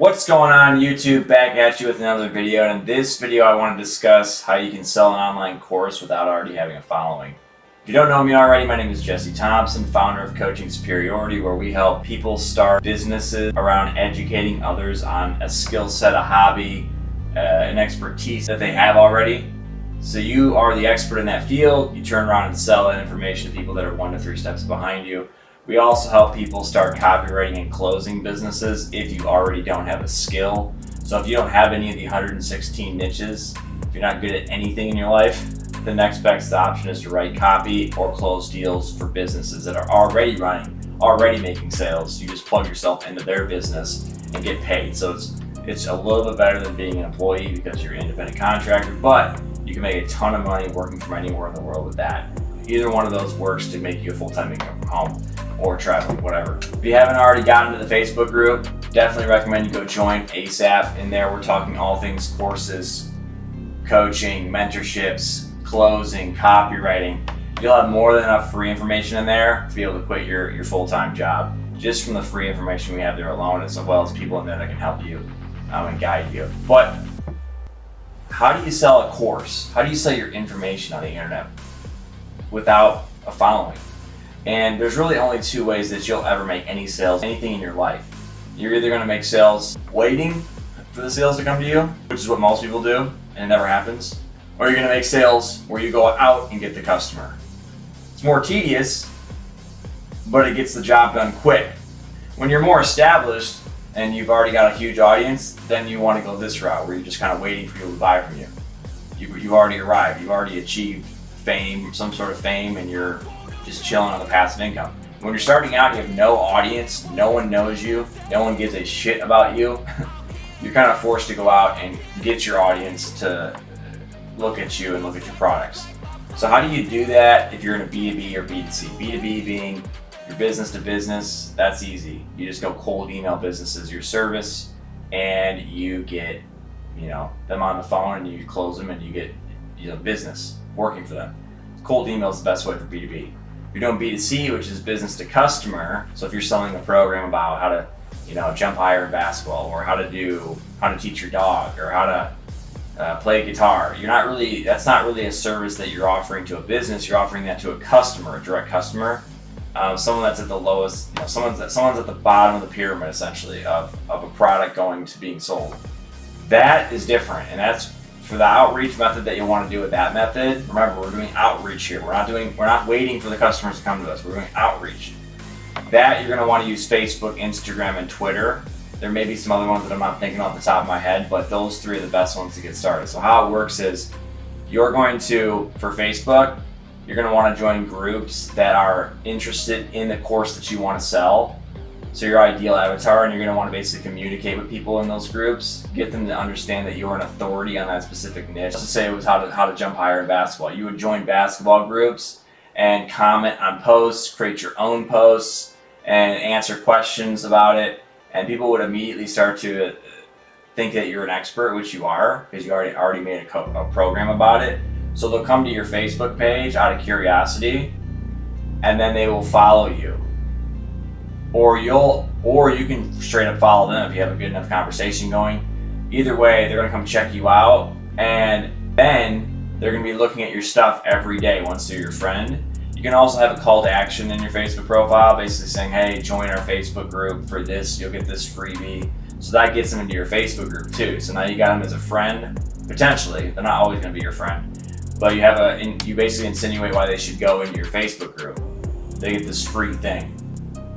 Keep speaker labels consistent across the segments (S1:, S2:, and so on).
S1: What's going on YouTube? Back at you with another video, and in this video I want to discuss how you can sell an online course without already having a following. If you don't know me already, my name is Jesse Thompson, founder of Coaching Superiority, where we help people start businesses around educating others on a skill set, a hobby, an expertise that they have already. So you are the expert in that field, you turn around and sell that information to people that are 1 to 3 steps behind you. We also help people start copywriting and closing businesses if you already don't have a skill. So if you don't have any of the 116 niches, if you're not good at anything in your life, the next best option is to write copy or close deals for businesses that are already running, already making sales. You just plug yourself into their business and get paid. So it's a little bit better than being an employee because you're an independent contractor, but you can make a ton of money working from anywhere in the world with that. Either one of those works to make you a full-time income from home or traveling, whatever. If you haven't already gotten to the Facebook group, definitely recommend you go join ASAP. In there, we're talking all things courses, coaching, mentorships, closing, copywriting. You'll have more than enough free information in there to be able to quit your full-time job just from the free information we have there alone, as well as people in there that can help you and guide you. But how do you sell a course? How do you sell your information on the internet without a following? And there's really only 2 ways that you'll ever make any sales, anything in your life. You're either gonna make sales waiting for the sales to come to you, which is what most people do, and it never happens, or you're gonna make sales where you go out and get the customer. It's more tedious, but it gets the job done quick. When you're more established and you've already got a huge audience, then you wanna go this route where you're just kind of waiting for people to buy from you. You've already arrived, you've already achieved fame, some sort of fame, and you're just chilling on the passive income. When you're starting out, you have no audience, no one knows you, no one gives a shit about you. You're kind of forced to go out and get your audience to look at you and look at your products. So how do you do that if you're in a B2B or B2C? B2B being your business to business, that's easy. You just go cold email businesses your service, and you get them on the phone, and you close them, and you get business working for them. Cold email is the best way for B2B. If you're doing B2C, which is business to customer, so if you're selling a program about how to jump higher in basketball, or how to teach your dog, or how to play guitar, that's not really a service that you're offering to a business. You're offering that to a customer, a direct customer, someone that's at the lowest, someone's at the bottom of the pyramid essentially of a product going to being sold. That is different, and that's for the outreach method that you want to do with that method. Remember, we're doing outreach here. We're not waiting for the customers to come to us. We're doing outreach. That you're going to want to use Facebook, Instagram, and Twitter. There may be some other ones that I'm not thinking off the top of my head, but those 3 are the best ones to get started. So how it works is you're going to, for Facebook, you're going to want to join groups that are interested in the course that you want to sell. So your ideal avatar, and you're going to want to basically communicate with people in those groups, get them to understand that you're an authority on that specific niche. Let's say it was how to jump higher in basketball. You would join basketball groups and comment on posts, create your own posts, and answer questions about it. And people would immediately start to think that you're an expert, which you are, because you already made a program about it. So they'll come to your Facebook page out of curiosity, and then they will follow you. Or you can straight up follow them if you have a good enough conversation going. Either way, they're gonna come check you out, and then they're gonna be looking at your stuff every day once they're your friend. You can also have a call to action in your Facebook profile, basically saying, hey, join our Facebook group for this, you'll get this freebie. So that gets them into your Facebook group too. So now you got them as a friend, potentially. They're not always gonna be your friend, but you basically insinuate why they should go into your Facebook group. They get this free thing.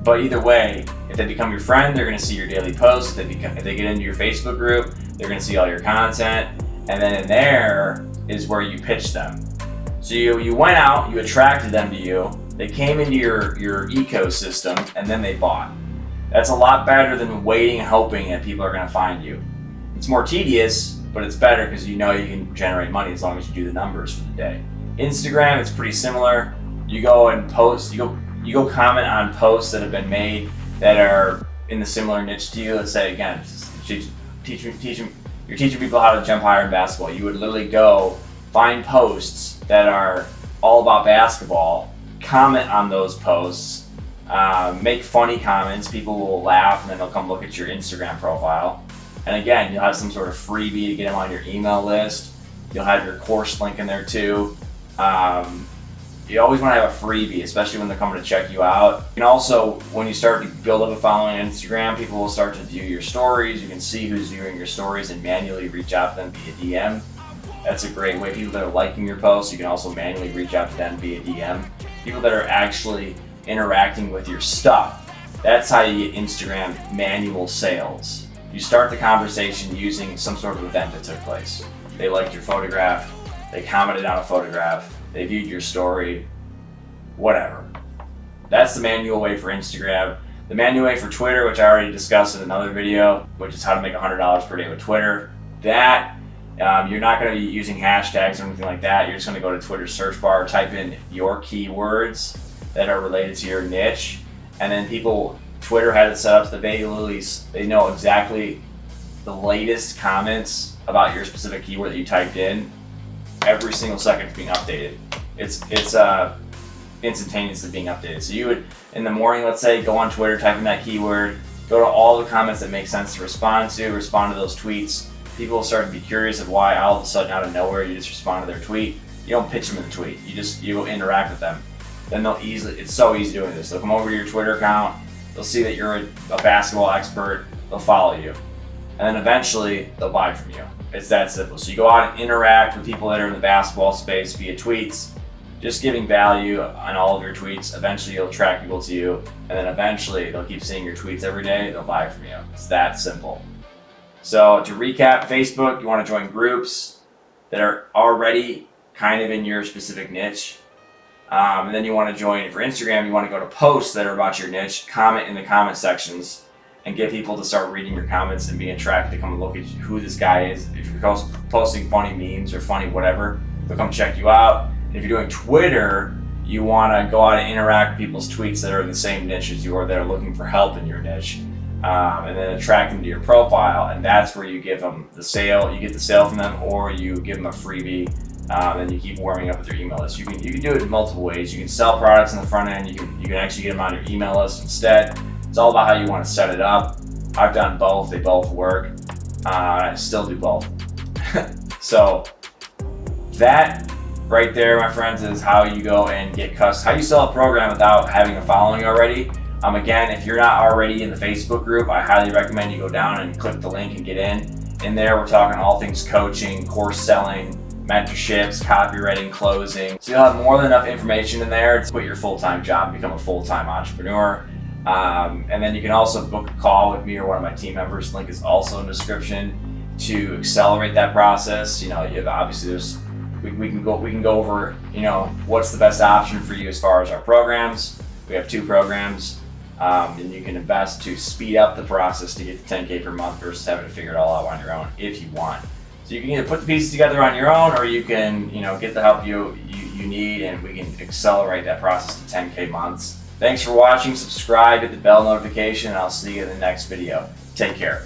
S1: But either way, if they become your friend, they're going to see your daily posts. If they get into your Facebook group, they're going to see all your content. And then in there is where you pitch them. So you went out, you attracted them to you, they came into your ecosystem, and then they bought. That's a lot better than waiting and hoping that people are going to find you. It's more tedious, but it's better because you can generate money as long as you do the numbers for the day. Instagram, it's pretty similar. You go and post, you go comment on posts that have been made that are in the similar niche to you. Let's say, again, you're teaching people how to jump higher in basketball. You would literally go find posts that are all about basketball, comment on those posts, make funny comments. People will laugh, and then they'll come look at your Instagram profile. And again, you'll have some sort of freebie to get them on your email list. You'll have your course link in there too. You always want to have a freebie, especially when they're coming to check you out. And also, when you start to build up a following on Instagram, people will start to view your stories. You can see who's viewing your stories and manually reach out to them via DM. That's a great way. People that are liking your posts, you can also manually reach out to them via DM. People that are actually interacting with your stuff. That's how you get Instagram manual sales. You start the conversation using some sort of event that took place. They liked your photograph, they commented on a photograph, they viewed your story, whatever. That's the manual way for Instagram. The manual way for Twitter, which I already discussed in another video, which is how to make $100 per day with Twitter. That, you're not going to be using hashtags or anything like that. You're just going to go to Twitter's search bar, type in your keywords that are related to your niche, and then Twitter has it set up so that they know exactly the latest comments about your specific keyword that you typed in. Every single second it's being updated. It's instantaneously being updated. So you would, in the morning, let's say, go on Twitter, type in that keyword, go to all the comments that make sense to respond to those tweets. People will start to be curious of why all of a sudden out of nowhere you just respond to their tweet. You don't pitch them in the tweet. You interact with them. Then it's so easy doing this. They'll come over to your Twitter account, they'll see that you're a basketball expert, they'll follow you. And then eventually they'll buy from you. It's that simple. So you go out and interact with people that are in the basketball space via tweets, just giving value on all of your tweets. Eventually you'll attract people to you, and then eventually they'll keep seeing your tweets every day, they'll buy from you. It's that simple. So to recap, Facebook, you want to join groups that are already kind of in your specific niche. And then you want to join, for Instagram, you want to go to posts that are about your niche, comment in the comment sections, and get people to start reading your comments and being attracted to come and look at who this guy is. If you're posting funny memes or funny whatever, they'll come check you out. And if you're doing Twitter, you want to go out and interact with people's tweets that are in the same niche as you, or that are looking for help in your niche, and then attract them to your profile. And that's where you give them the sale. You get the sale from them, or you give them a freebie. And you keep warming up with your email list. You can do it in multiple ways. You can sell products on the front end. You can actually get them on your email list instead. It's all about how you want to set it up. I've done both. They both work. I still do both. So that right there, my friends, is how you go and how you sell a program without having a following already. Again, if you're not already in the Facebook group, I highly recommend you go down and click the link and get in. In there, we're talking all things coaching, course selling, mentorships, copywriting, closing. So you'll have more than enough information in there to quit your full-time job and become a full-time entrepreneur. And then you can also book a call with me or one of my team members. Link is also in the description to accelerate that process. You have obviously we can go over what's the best option for you as far as our programs. We have 2 programs, and you can invest to speed up the process to get to 10K per month versus having to figure it all out on your own if you want. So you can either put the pieces together on your own, or you can, get the help you need, and we can accelerate that process to 10K months. Thanks for watching. Subscribe, hit the bell notification, and I'll see you in the next video. Take care.